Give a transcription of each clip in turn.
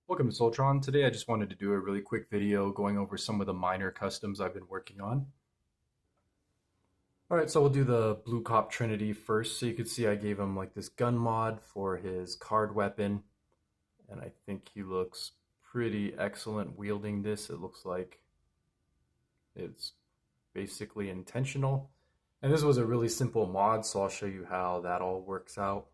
Welcome to Soltron. Today I just wanted to do a really quick video going over some of the minor customs I've been working on. Alright, so we'll do the blue Cop Trinity first. So you can see I gave him like this gun mod for his card weapon. And I think he looks pretty excellent wielding this. It looks like it's basically intentional. And this was a really simple mod, so I'll show you how that all works out.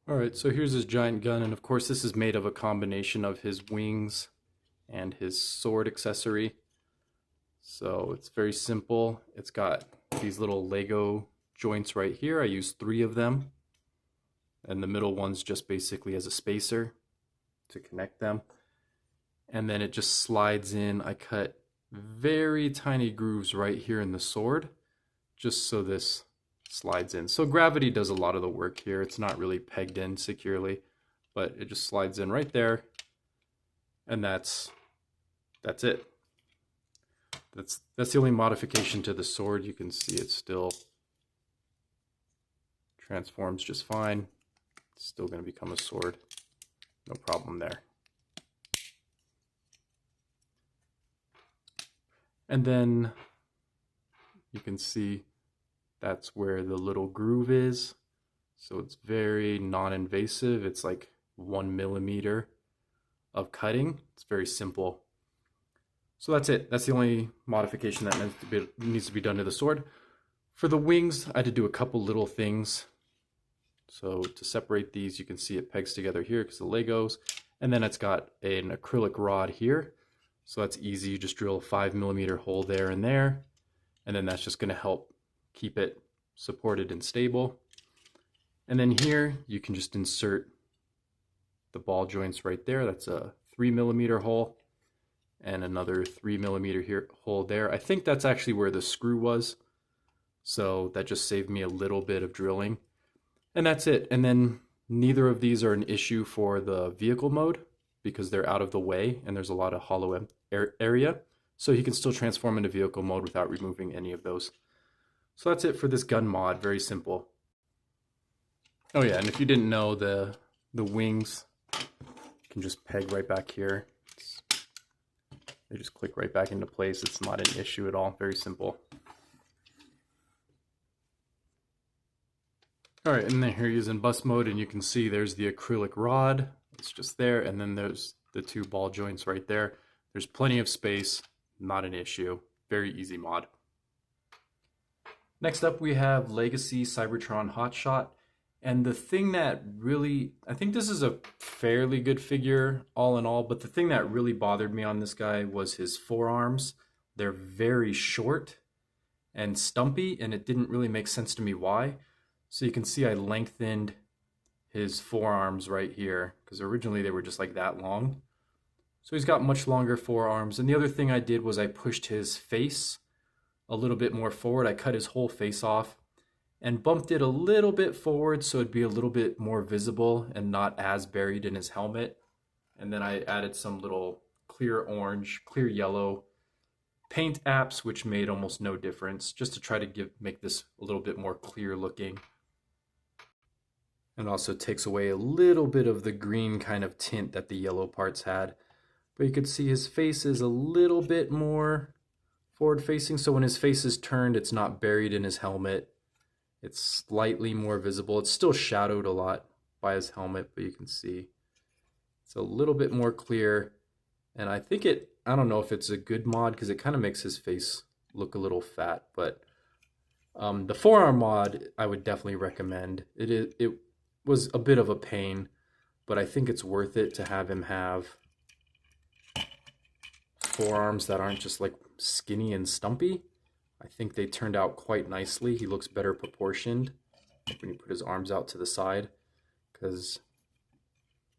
Alright, so here's his giant gun, and of course this is made of a combination of his wings and his sword accessory. So it's very simple. It's got these little Lego joints right here. I used 3 of them. And the middle one's just basically as a spacer to connect them. And then it just slides in. I cut very tiny grooves right here in the sword, just so this slides in. So gravity does a lot of the work here. It's not really pegged in securely, but it just slides in right there. And that's it. That's the only modification to the sword. You can see it still transforms just fine. It's still going to become a sword. No problem there. And then you can see that's where the little groove is. So it's very non-invasive. It's like 1 millimeter of cutting. It's very simple. So that's it. That's the only modification that needs to be done to the sword. For the wings, I had to do a couple little things. So to separate these, you can see it pegs together here because of the Legos. And then it's got an acrylic rod here. So that's easy. You just drill a 5 millimeter hole there and there. And then that's just going to help keep it supported and stable. And then here you can just insert the ball joints right there. That's a 3 millimeter hole and another 3 millimeter hole there. I think that's actually where the screw was. So that just saved me a little bit of drilling. And that's it. And then neither of these are an issue for the vehicle mode because they're out of the way and there's a lot of hollow area. So you can still transform into vehicle mode without removing any of those. So that's it for this gun mod. Very simple. Oh yeah, and if you didn't know, the wings can just peg right back here. They just click right back into place. It's not an issue at all. Very simple. All right, and then here he is in bus mode, and you can see there's the acrylic rod. It's just there, and then there's the 2 ball joints right there. There's plenty of space. Not an issue. Very easy mod. Next up, we have Legacy Cybertron Hot Shot. And the thing that really, I think this is a fairly good figure all in all, but the thing that really bothered me on this guy was his forearms. They're very short and stumpy, and it didn't really make sense to me why. So you can see I lengthened his forearms right here, because originally they were just like that long. So he's got much longer forearms. And the other thing I did was I pushed his face a little bit more forward. I cut his whole face off and bumped it a little bit forward so it'd be a little bit more visible and not as buried in his helmet. And then I added some little clear orange, clear yellow paint apps, which made almost no difference, just to try to make this a little bit more clear looking. And also takes away a little bit of the green kind of tint that the yellow parts had. But you could see his face is a little bit more forward facing, so when his face is turned, it's not buried in his helmet. It's slightly more visible. It's still shadowed a lot by his helmet, but you can see it's a little bit more clear. And I think I don't know if it's a good mod because it kind of makes his face look a little fat, but the forearm mod I would definitely recommend. It was a bit of a pain, but I think it's worth it to have him have forearms that aren't just like skinny and stumpy. I think they turned out quite nicely. He looks better proportioned when you put his arms out to the side, because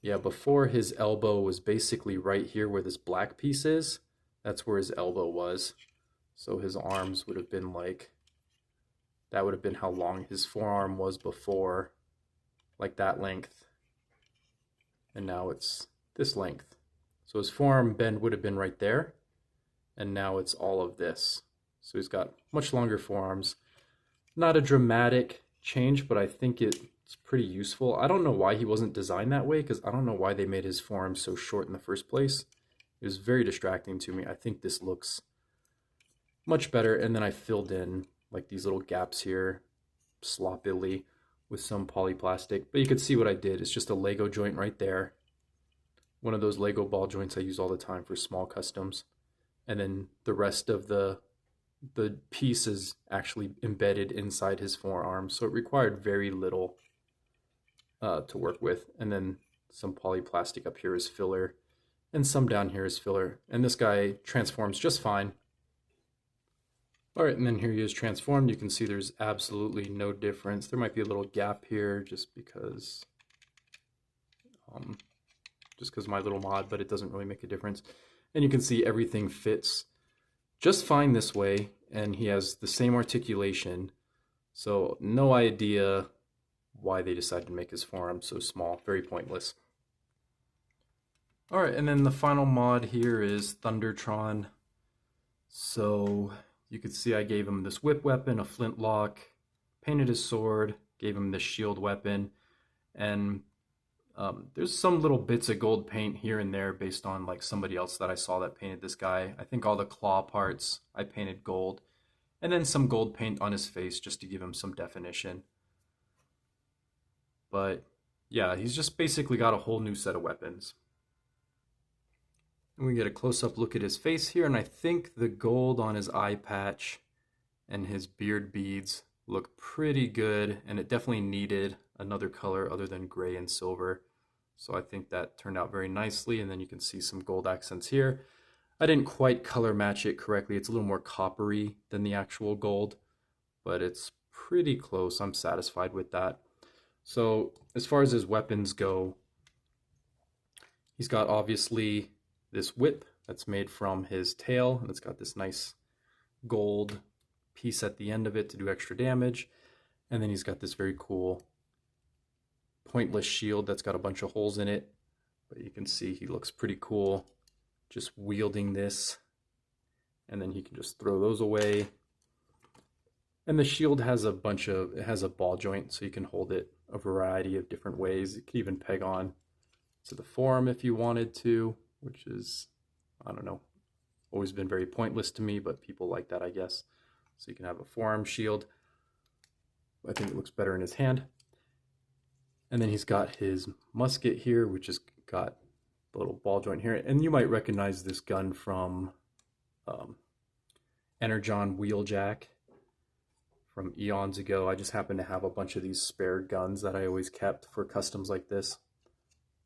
yeah, before his elbow was basically right here where this black piece is. That's where his elbow was. So his arms would have been like, that would have been how long his forearm was before, like that length. And now it's this length. So his forearm bend would have been right there. And now it's all of this. So he's got much longer forearms. Not a dramatic change, but I think it's pretty useful. I don't know why he wasn't designed that way, because I don't know why they made his forearm so short in the first place. It was very distracting to me. I think this looks much better, and then I filled in like these little gaps here sloppily with some polyplastic. But you can see what I did. It's just a Lego joint right there. One of those Lego ball joints I use all the time for small customs. And then the rest of the piece is actually embedded inside his forearm. So it required very little to work with. And then some polyplastic up here is filler. And some down here is filler. And this guy transforms just fine. All right, and then here he is transformed. You can see there's absolutely no difference. There might be a little gap here just because my little mod, but it doesn't really make a difference. And you can see everything fits just fine this way, and he has the same articulation. So no idea why they decided to make his forearm so small. Very pointless. All right, and then the final mod here is Thundertron. So you can see I gave him this whip weapon, a flintlock, painted his sword, gave him this shield weapon, and there's some little bits of gold paint here and there based on like somebody else that I saw that painted this guy. I think all the claw parts I painted gold, and then some gold paint on his face just to give him some definition. But yeah, he's just basically got a whole new set of weapons. And we get a close-up look at his face here, and I think the gold on his eye patch and his beard beads look pretty good, and it definitely needed another color other than gray and silver. So I think that turned out very nicely, and then you can see some gold accents here. I didn't quite color match it correctly. It's a little more coppery than the actual gold, but it's pretty close. I'm satisfied with that. So as far as his weapons go, he's got obviously this whip that's made from his tail, and it's got this nice gold piece at the end of it to do extra damage. And then he's got this very cool pointless shield that's got a bunch of holes in it, but you can see he looks pretty cool just wielding this, and then he can just throw those away. And the shield has a ball joint, so you can hold it a variety of different ways. You can even peg on to the forearm if you wanted to, which is, I don't know, always been very pointless to me, but people like that, I guess. So you can have a forearm shield. I think it looks better in his hand. And then he's got his musket here, which has got the little ball joint here. And you might recognize this gun from Energon Wheeljack from eons ago. I just happen to have a bunch of these spare guns that I always kept for customs like this.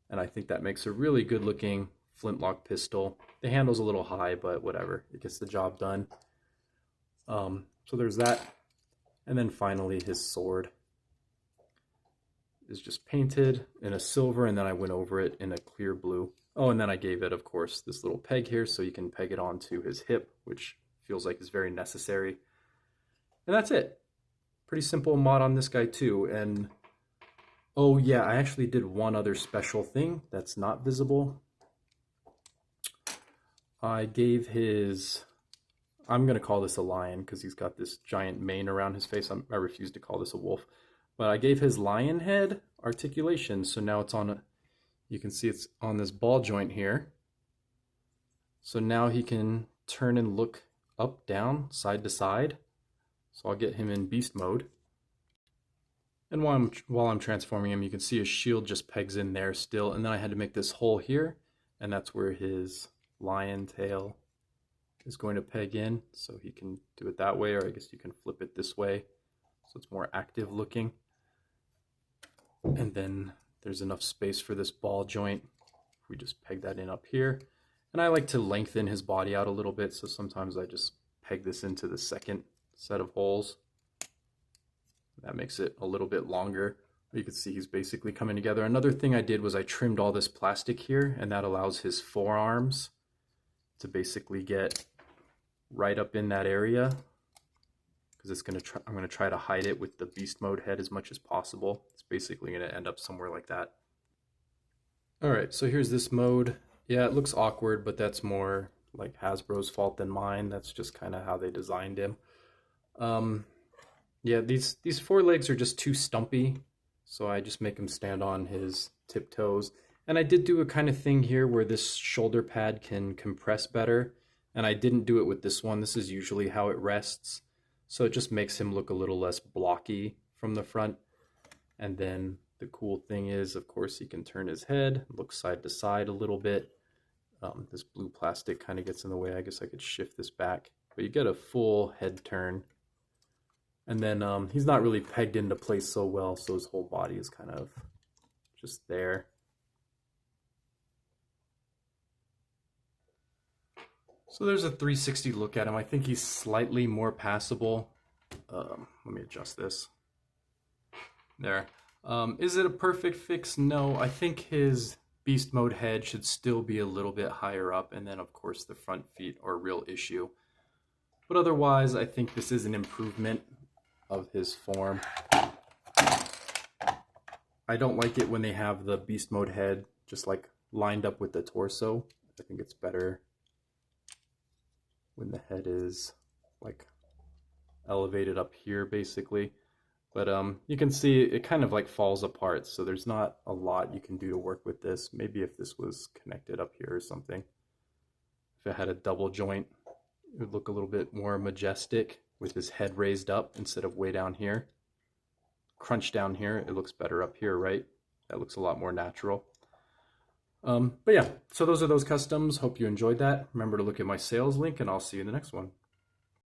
And I think that makes a really good looking flintlock pistol. The handle's a little high, but whatever. It gets the job done. So there's that. And then finally his sword is just painted in a silver, and then I went over it in a clear blue. Oh, and then I gave it, of course, this little peg here so you can peg it onto his hip, which feels like is very necessary. And that's it. Pretty simple mod on this guy too. And oh yeah, I actually did one other special thing that's not visible. I gave his, I'm going to call this a lion because he's got this giant mane around his face. I refuse to call this a wolf. But I gave his lion head articulation, so now it's on, you can see it's on this ball joint here. So now he can turn and look up, down, side to side. So I'll get him in beast mode. And while I'm transforming him, you can see his shield just pegs in there still. And then I had to make this hole here, and that's where his lion tail is going to peg in. So he can do it that way, or I guess you can flip it this way, so it's more active looking. And then there's enough space for this ball joint. We just peg that in up here. And I like to lengthen his body out a little bit, so sometimes I just peg this into the second set of holes. That makes it a little bit longer. You can see he's basically coming together. Another thing I did was I trimmed all this plastic here, and that allows his forearms to basically get right up in that area, because it's I'm gonna try to hide it with the beast mode head as much as possible. It's basically gonna end up somewhere like that. All right, so here's this mode. Yeah, it looks awkward, but that's more like Hasbro's fault than mine. That's just kind of how they designed him. Yeah, these forelegs are just too stumpy, so I just make him stand on his tiptoes. And I did do a kind of thing here where this shoulder pad can compress better, and I didn't do it with this one. This is usually how it rests, so it just makes him look a little less blocky from the front. And then the cool thing is, of course, he can turn his head, look side to side a little bit. This blue plastic kind of gets in the way. I guess I could shift this back, but you get a full head turn. And then he's not really pegged into place so well, so his whole body is kind of just there. So there's a 360 look at him. I think he's slightly more passable. Let me adjust this. There. Is it a perfect fix? No. I think his beast mode head should still be a little bit higher up, and then of course the front feet are a real issue. But otherwise, I think this is an improvement of his form. I don't like it when they have the beast mode head just like lined up with the torso. I think it's better when the head is like elevated up here basically. But you can see it kind of like falls apart, so there's not a lot you can do to work with this. Maybe if this was connected up here or something. If it had a double joint, it would look a little bit more majestic with his head raised up instead of way down here. Crunch down here, it looks better up here, right? That looks a lot more natural. But yeah, so those are those customs. Hope you enjoyed that. Remember to look at my sales link, and I'll see you in the next one.